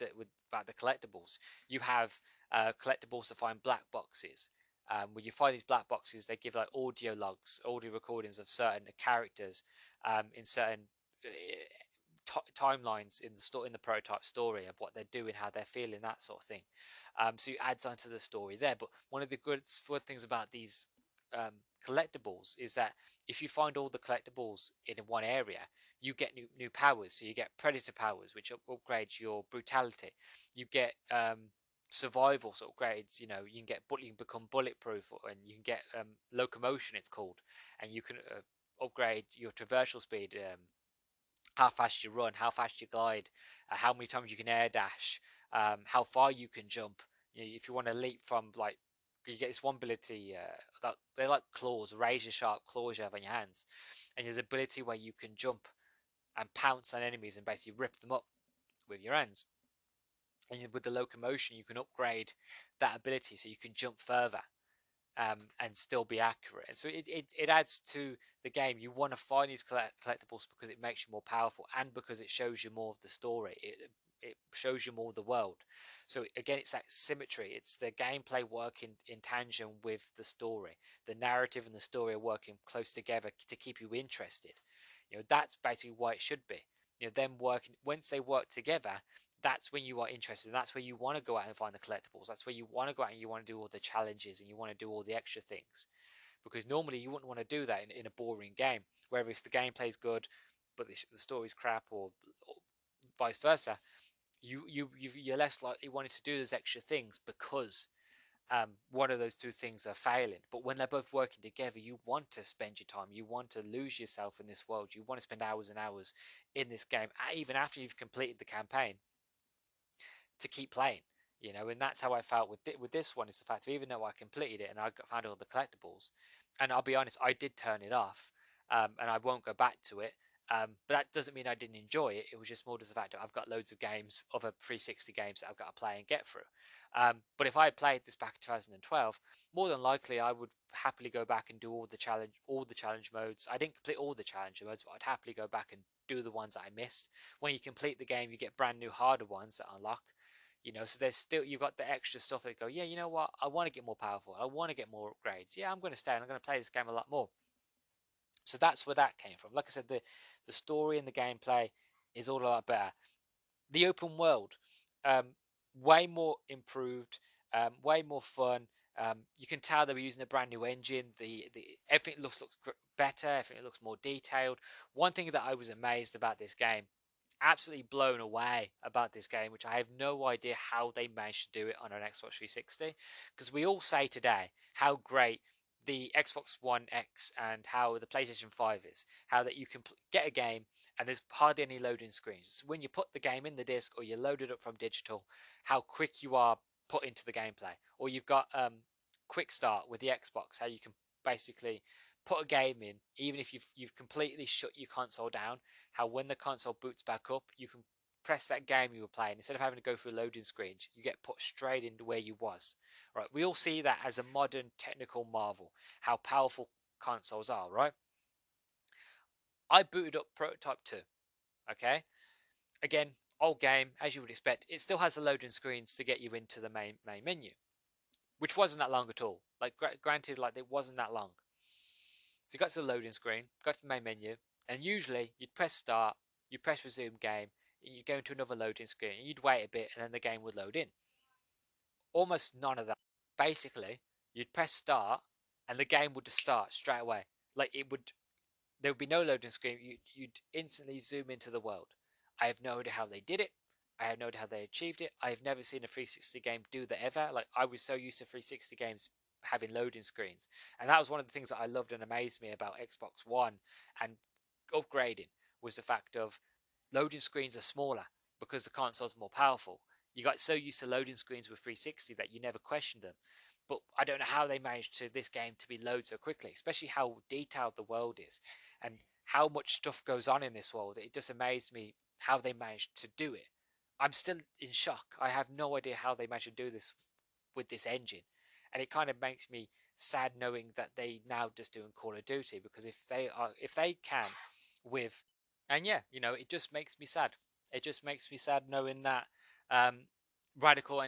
about the collectibles, you have collectibles to find black boxes. When you find these black boxes, they give like audio logs, audio recordings of certain characters in certain timelines in the prototype story of what they're doing, how they're feeling, that sort of thing. So it adds on to the story there. But one of the good things about these collectibles is that if you find all the collectibles in one area, you get new powers. So you get predator powers, which upgrades your brutality. You get survival sort of grades. You know, you can become bulletproof, and you can get locomotion, it's called, and you can upgrade your traversal speed. How fast you run, how fast you glide, how many times you can air dash, how far you can jump. You know, if you want to leap from, like, you get this one ability that they're like claws, razor sharp claws you have on your hands, and there's an ability where you can jump and pounce on enemies and basically rip them up with your hands. And with the locomotion, you can upgrade that ability so you can jump further. And still be accurate. And so it adds to the game. You want to find these collectibles because it makes you more powerful, and because it shows you more of the story. it shows you more of the world. So again, it's that symmetry. It's the gameplay working in tangent with the story. The narrative and the story are working close together to keep you interested. That's basically what it should be. Them working, once they work together, that's when you are interested. And that's where you want to go out and find the collectibles. That's where you want to go out and you want to do all the challenges and you want to do all the extra things. Because normally you wouldn't want to do that in a boring game. Where if the gameplay is good, but the story's crap, or vice versa, you're less likely wanting to do those extra things because one of those two things are failing. But when they're both working together, you want to spend your time. You want to lose yourself in this world. You want to spend hours and hours in this game, even after you've completed the campaign, to keep playing. And that's how I felt with this one. Is the fact that even though I completed it and I found all the collectibles, and I'll be honest, I did turn it off, and I won't go back to it. But that doesn't mean I didn't enjoy it. It was just more just the fact that I've got loads of games, other 360 games that I've got to play and get through. But if I had played this back in 2012, more than likely I would happily go back and do all the challenge modes. I didn't complete all the challenge modes, but I'd happily go back and do the ones that I missed. When you complete the game, you get brand new harder ones that unlock. So there's still, you've got the extra stuff that go, yeah, you know what, I want to get more powerful, I want to get more upgrades. Yeah, I'm going to stay and I'm going to play this game a lot more. So that's where that came from. Like I said, the story and the gameplay is all a lot better. The open world, way more improved, way more fun. You can tell they were using a brand new engine. The everything looks better. Everything looks more detailed. One thing that I was amazed about this game, absolutely blown away about this game, which I have no idea how they managed to do it on an Xbox 360, because we all say today how great the Xbox One X and how the PlayStation 5 is, how that you can get a game and there's hardly any loading screens. So when you put the game in the disc or you load it up from digital, how quick you are put into the gameplay. Or you've got quick start with the Xbox, how you can basically put a game in, even if you've completely shut your console down, how when the console boots back up, you can press that game you were playing. Instead of having to go through loading screens, you get put straight into where you was. Right? We all see that as a modern technical marvel, how powerful consoles are, right? I booted up Prototype 2, okay? Again, old game, as you would expect. It still has the loading screens to get you into the main menu, which wasn't that long at all. Like, granted, like, it wasn't that long. So you got to the loading screen, got to the main menu, and usually you'd press start, you'd press resume game, and you'd go into another loading screen, and you'd wait a bit, and then the game would load in. Almost none of that. Basically, you'd press start, and the game would just start straight away. Like, there would be no loading screen. You'd instantly zoom into the world. I have no idea how they did it. I have no idea how they achieved it. I have never seen a 360 game do that ever. Like, I was so used to 360 games having loading screens, and that was one of the things that I loved and amazed me about Xbox One and upgrading, was the fact of loading screens are smaller because the console's more powerful. You got so used to loading screens with 360 that you never questioned them. But I don't know how they managed to this game to be load so quickly, especially how detailed the world is and how much stuff goes on in this world. It just amazed me how they managed to do it. I'm still in shock. I have no idea how they managed to do this with this engine, and it kind of makes me sad knowing that they now just doing Call of Duty, because if they can with, and yeah, it just makes me sad. It just makes me sad knowing that Radical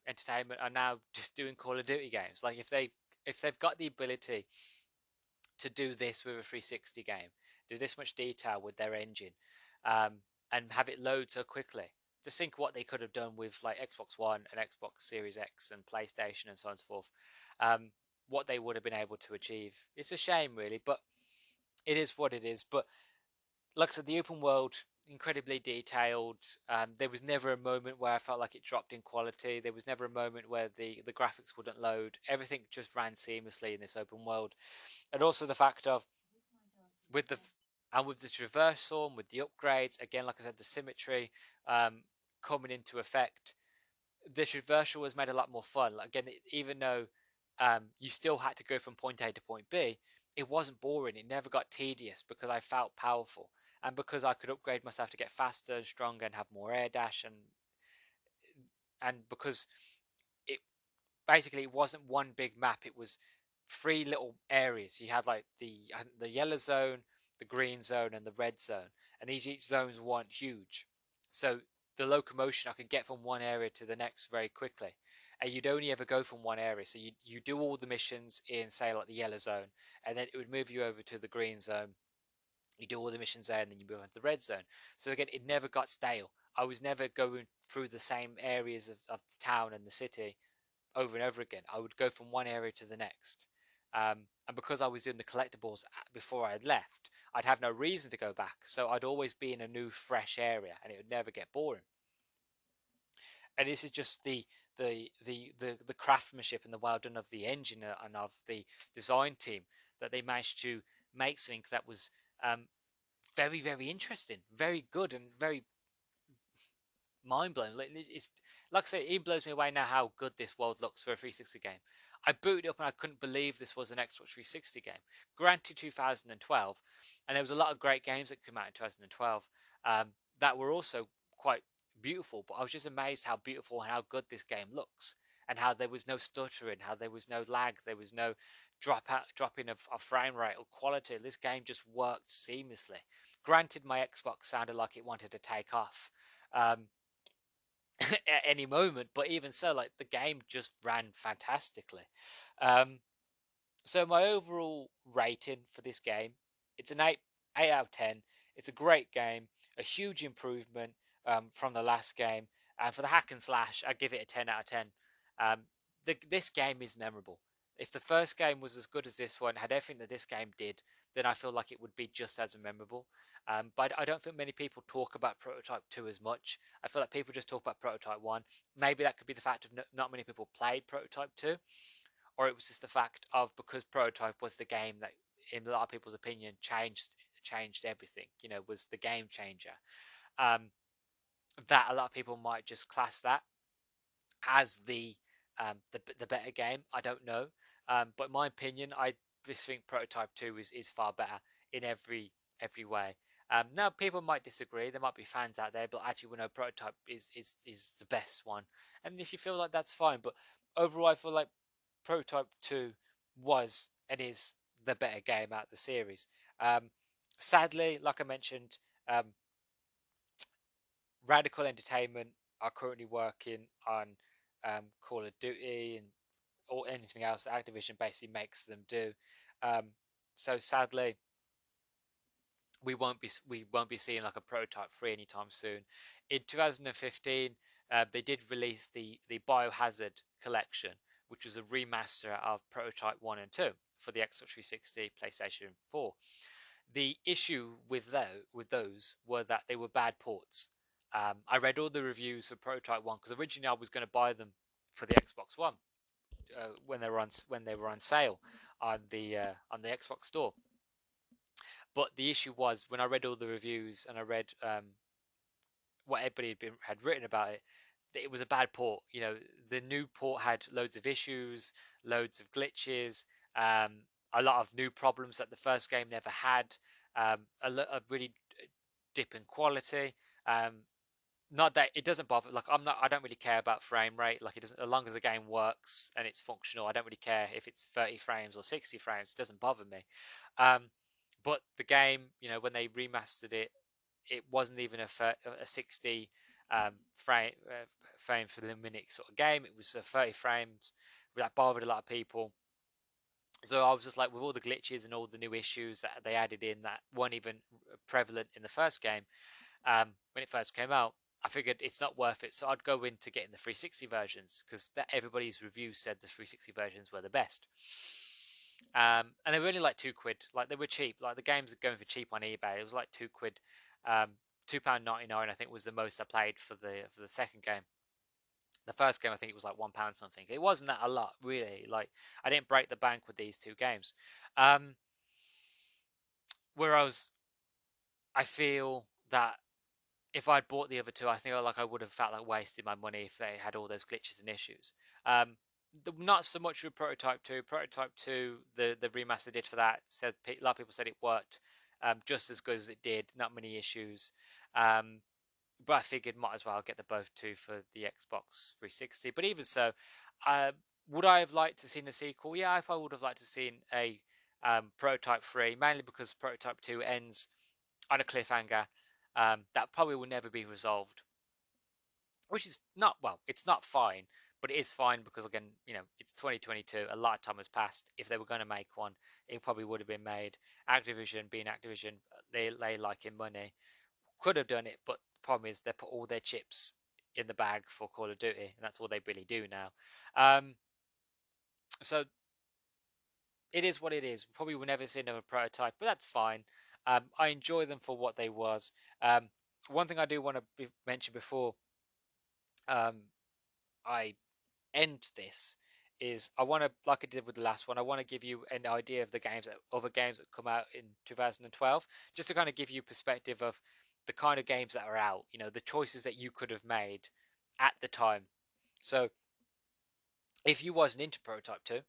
Entertainment are now just doing Call of Duty games. Like, if they've got the ability to do this with a 360 game, do this much detail with their engine, and have it load so quickly. Just think what they could have done with like Xbox One and Xbox Series X and PlayStation and so on and so forth. What they would have been able to achieve. It's a shame, really, but it is what it is. But like I said, the open world, incredibly detailed. There was never a moment where I felt like it dropped in quality. There was never a moment where the graphics wouldn't load. Everything just ran seamlessly in this open world. And also the fact of, with the traversal and with the upgrades, again, like I said, the symmetry coming into effect, the traversal was made a lot more fun. Like, again, even though you still had to go from point A to point B, it wasn't boring. It never got tedious because I felt powerful, and because I could upgrade myself to get faster and stronger and have more air dash, and because it basically it wasn't one big map. It was 3 little areas. You had like the yellow zone, the green zone, and the red zone, and each zones weren't huge. So the locomotion I could get from one area to the next very quickly. And you'd only ever go from one area, so you do all the missions in, say, like the yellow zone, and then it would move you over to the green zone. You do all the missions there, and then you move on to the red zone. So again, it never got stale. I was never going through the same areas of the town and the city over and over again. I would go from one area to the next. And because I was doing the collectibles before I had left, I'd have no reason to go back. So I'd always be in a new, fresh area, and it would never get boring. And this is just the craftsmanship and the well done of the engine and of the design team, that they managed to make something that was very, very interesting, very good, and very mind blowing. It's like I say, it blows me away now how good this world looks for a 360 game. I booted it up and I couldn't believe this was an Xbox 360 game. Granted, 2012, and there was a lot of great games that came out in 2012 that were also quite beautiful. But I was just amazed how beautiful and how good this game looks, and how there was no stuttering, how there was no lag, there was no dropping of frame rate or quality. This game just worked seamlessly. Granted, my Xbox sounded like it wanted to take off. At any moment, but even so, like, the game just ran fantastically. So my overall rating for this game, it's an 8 out of 10. It's a great game, a huge improvement from the last game, and for the hack and slash, I give it a 10 out of 10. This game is memorable. If the first game was as good as this one, had everything that this game did, then I feel like it would be just as memorable. But I don't think many people talk about Prototype 2 as much. I feel like people just talk about Prototype 1. Maybe that could be the fact of not many people played Prototype 2, or it was just the fact of, because Prototype was the game that, in a lot of people's opinion, changed everything. You know, was the game changer. That a lot of people might just class that as the better game. I don't know, but in my opinion, I just think Prototype 2 is far better in every way. Now, people might disagree. There might be fans out there, but actually, we know Prototype is the best one. And if you feel like, that's fine. But overall, I feel like Prototype 2 was and is the better game out of the series. Sadly, like I mentioned, Radical Entertainment are currently working on Call of Duty and or anything else that Activision basically makes them do. So sadly, we won't be seeing like a Prototype 3 anytime soon. In 2015, they did release the Biohazard Collection, which was a remaster of Prototype 1 and 2 for the Xbox 360, PlayStation 4. The issue with those were that they were bad ports. I read all the reviews for Prototype 1 because originally I was going to buy them for the Xbox One when they were on sale on the Xbox store. But the issue was, when I read all the reviews and I read what everybody had written about it, that it was a bad port. You know, the new port had loads of issues, loads of glitches, a lot of new problems that the first game never had, a lot of really dip in quality. Not that it doesn't bother. Like, I don't really care about frame rate. Like, it doesn't, as long as the game works and it's functional. I don't really care if it's 30 frames or 60 frames. It doesn't bother me. But the game, you know, when they remastered it, it wasn't even a 60 frame for the minute sort of game. It was 30 frames. That bothered a lot of people. So I was just like, with all the glitches and all the new issues that they added in that weren't even prevalent in the first game, when it first came out, I figured it's not worth it. So I'd go into getting the 360 versions, because everybody's reviews said the 360 versions were the best. And they were only like £2. Like, they were cheap. Like, the games are going for cheap on eBay. It was like £2. £2.99, I think, was the most I played for the second game. The first game, I think it was like £1 something. It wasn't that a lot, really. Like, I didn't break the bank with these two games. Whereas I feel that if I'd bought the other two, I think I would have felt like wasting my money if they had all those glitches and issues. Not so much with Prototype 2. Prototype 2, the remaster did for that. A lot of people said it worked just as good as it did. Not many issues. But I figured might as well get the both two for the Xbox 360. But even so, would I have liked to see a sequel? Yeah, I would have liked to see a Prototype 3, mainly because Prototype 2 ends on a cliffhanger that probably will never be resolved. which is not, well, it's not fine, but it is fine because, again, it's 2022. A lot of time has passed. If they were going to make one, it probably would have been made. Activision, being Activision, they like in money, could have done it, but the problem is they put all their chips in the bag for Call of Duty, and that's all they really do now. So it is what it is. Probably will never see another prototype, but that's fine. I enjoy them for what they was. One thing I do want to mention before I end this is I want to, like I did with the last one, I want to give you an idea of the other games that come out in 2012, just to kind of give you perspective of the kind of games that are out. The choices that you could have made at the time. So if you wasn't into Prototype 2,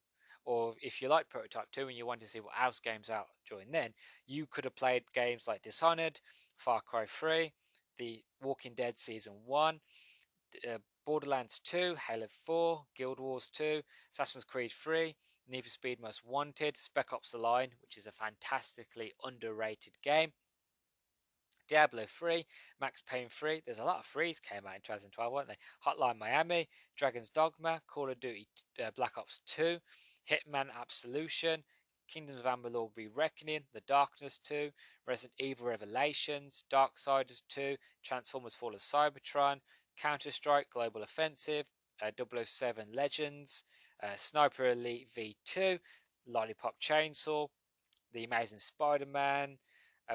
or if you like Prototype 2 and you want to see what else games out during then, you could have played games like Dishonored, Far Cry 3, The Walking Dead Season 1, Borderlands 2, Halo 4, Guild Wars 2, Assassin's Creed 3, Need for Speed Most Wanted, Spec Ops: The Line, which is a fantastically underrated game, Diablo 3, Max Payne 3. There's a lot of threes came out in 2012, weren't they? Hotline Miami, Dragon's Dogma, Call of Duty Black Ops 2, Hitman Absolution, Kingdoms of Amalur: Re-Reckoning, The Darkness 2, Resident Evil Revelations, Darksiders 2, Transformers: Fall of Cybertron, Counter-Strike Global Offensive, 007 Legends, Sniper Elite V2, Lollipop Chainsaw, The Amazing Spider-Man,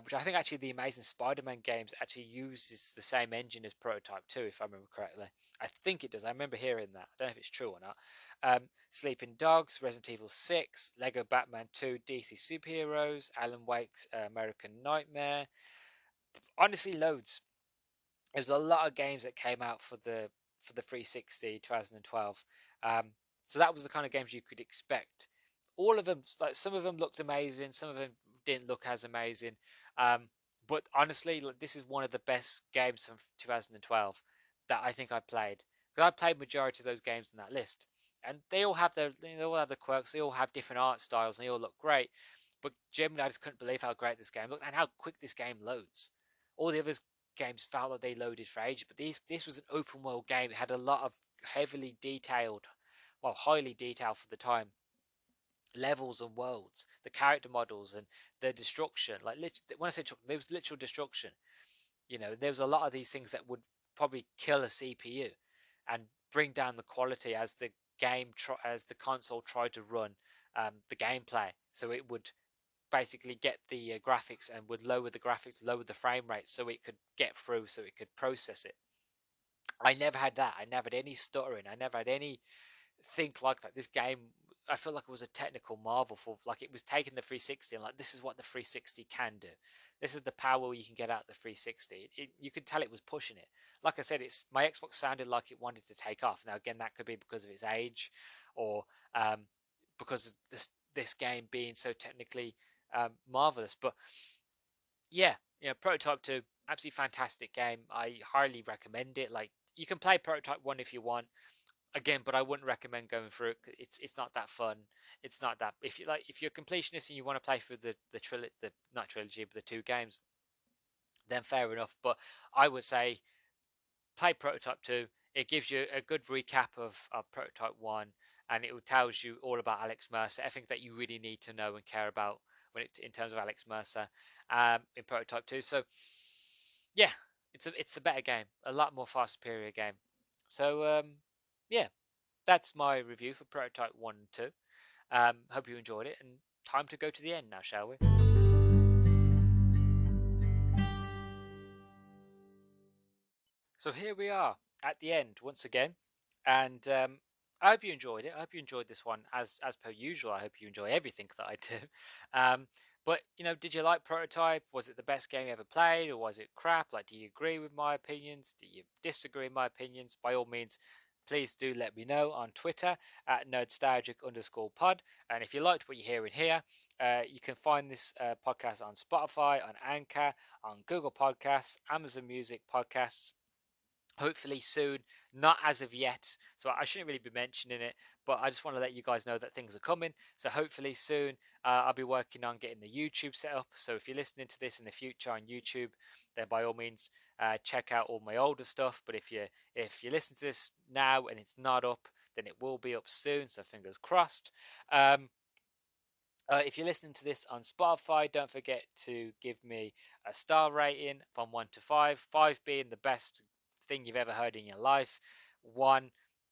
which I think actually the Amazing Spider-Man games actually uses the same engine as Prototype 2, if I remember correctly. I think it does. I remember hearing that. I don't know if it's true or not. Sleeping Dogs, Resident Evil 6, Lego Batman 2, DC Superheroes, Alan Wake's American Nightmare. Honestly, loads. There's a lot of games that came out for the 360 2012. So that was the kind of games you could expect. All of them, like some of them looked amazing, some of them didn't look as amazing. But honestly, this is one of the best games from 2012 that I think I played. Because I played majority of those games in that list, and they all have their quirks. They all have different art styles, and they all look great. But generally, I just couldn't believe how great this game looked and how quick this game loads. All the other games felt like they loaded for ages, but this was an open world game. It had a lot of heavily detailed, well, highly detailed for the time, levels and worlds, the character models and the destruction. Like when I say there was literal destruction. There was a lot of these things that would probably kill a CPU and bring down the quality as the as the console tried to run the gameplay. So it would basically get the graphics and would lower the graphics, lower the frame rate, so it could get through, so it could process it. I never had that. I never had any stuttering. I never had any think like that. This game, I feel like it was a technical marvel for, like, it was taking the 360 and like, this is what the 360 can do. This is the power you can get out of the 360. You could tell it was pushing it. Like I said, my Xbox sounded like it wanted to take off. Now again, that could be because of its age, or because of this game being so technically marvelous. But yeah, Prototype 2, absolutely fantastic game. I highly recommend it. Like, you can play Prototype 1 if you want, again, but I wouldn't recommend going through it. It's not that fun. It's not that, if you're a completionist and you want to play through the not trilogy, but the two games, then fair enough. But I would say play Prototype 2. It gives you a good recap of Prototype 1, and it tells you all about Alex Mercer, everything that you really need to know and care about in terms of Alex Mercer in Prototype 2. So yeah, it's a better game, a lot more far superior game. So yeah, that's my review for Prototype 1 and 2. Hope you enjoyed it, and time to go to the end now, shall we? So here we are at the end once again, and I hope you enjoyed it. I hope you enjoyed this one as per usual. I hope you enjoy everything that I do. But did you like Prototype? Was it the best game you ever played, or was it crap? Like, do you agree with my opinions? Do you disagree with my opinions? By all means, please do let me know on Twitter at nerdstalgic_pod. And if you liked what you're hearing here, you can find this podcast on Spotify, on Anchor, on Google Podcasts, Amazon Music Podcasts. Hopefully soon, not as of yet, so I shouldn't really be mentioning it, but I just want to let you guys know that things are coming. So hopefully soon, I'll be working on getting the YouTube set up. So if you're listening to this in the future on YouTube, then by all means, check out all my older stuff. But if you listen to this now and it's not up, then it will be up soon. So fingers crossed. If you're listening to this on Spotify, don't forget to give me a star rating from 1 to 5. 5 being the best thing you've ever heard in your life. 1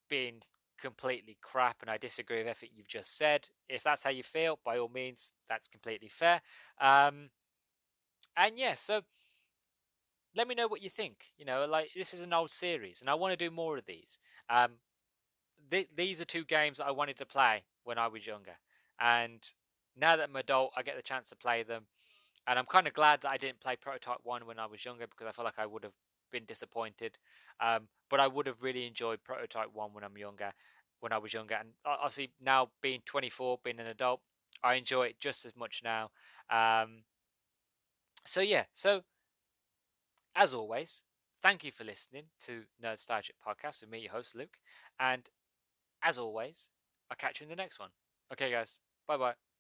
being completely crap and I disagree with everything you've just said. If that's how you feel, by all means, that's completely fair. And yeah, so let me know what you think. Like, this is an old series and I want to do more of these. These are 2 games that I wanted to play when I was younger, and now that I'm an adult, I get the chance to play them, and I'm kind of glad that I didn't play Prototype 1 when I was younger, because I feel like I would have been disappointed. But I would have really enjoyed Prototype 1 when I was younger, and obviously now being 24, being an adult, I enjoy it just as much now. So yeah, so as always, thank you for listening to Nerdstalgic Podcast with me, your host Luke, and as always, I'll catch you in the next one. Okay, guys. Bye-bye.